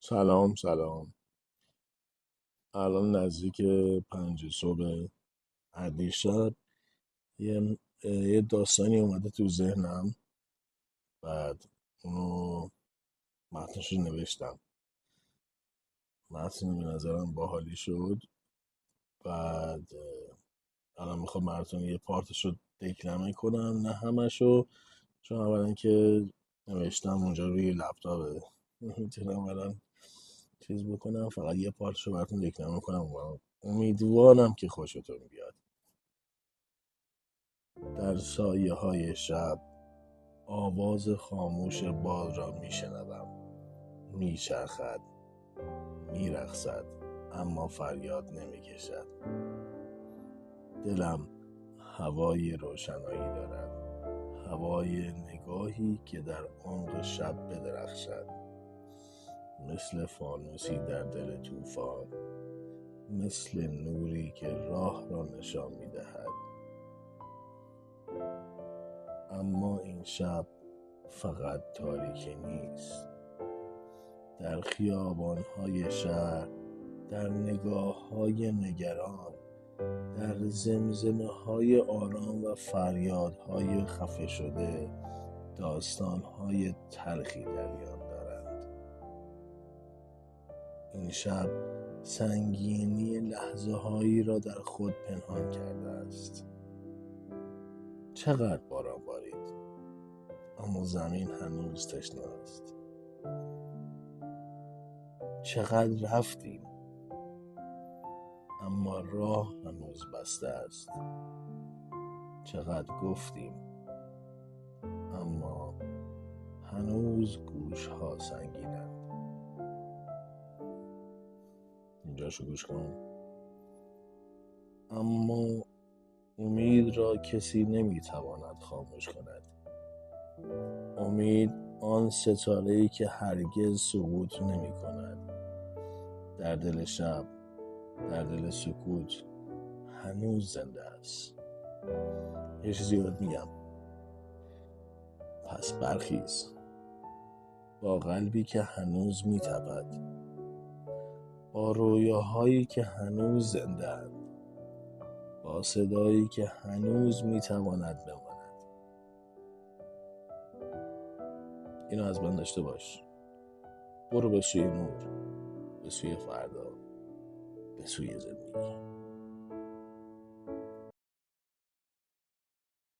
سلام سلام. الان نزدیک 5 صبح. از دیشب یه داستانی اومده تو ذهنم. بعد اونو متنش رو نوشتم. متن به نظرم باحالی شد. بعد الان میخوام براتون یه پارتش رو دکلمه کنم، نه همشو، چون اولا که نوشتم اونجا روی لپتاپه. میتونم الان چیز بکنم، فقط یه پارتش رو براتون دکلمه کنم و امیدوارم که خوشتون بیاد. در سایه های شب آواز خاموش باد را میشنوم. میچرخد، میرقصد، اما فریاد نمیکشد. دلم هوای روشنایی دارد، هوای نگاهی که در عمق شب بدرخشد، مثل فانوسی در دل طوفان، مثل نوری که راه را نشان میدهد. اما این شب فقط تاریکی نیست. در خیابان‌های شهر، در نگاه‌های نگران، در زمزمه‌های آرام و فریادهای خفه شده، داستان‌های تلخی در میان دارند. این شب سنگینی لحظه‌هایی را در خود پنهان کرده است. چقدر باران بارید، اما زمین هنوز تشنه است. چقدر رفتیم، اما راه هنوز بسته است. چقدر گفتیم، اما هنوز گوش ها سنگینند. اینجاشو گوش کن. اما امید را کسی نمیتواند خاموش کند. امید آن ستاره‌ای که هرگز سقوط نمی کند. در دل شب، در دل سکوت، هنوز زنده است. یه چیزی بهت میگم، پس برخیز، با قلبی که هنوز میتپد، با رویاهایی که هنوز زنده اند، با صدایی که هنوز میتواند بماند. اینو از من داشته باش. برو به سوی نور، به سوی فردا، به سوی زندگی.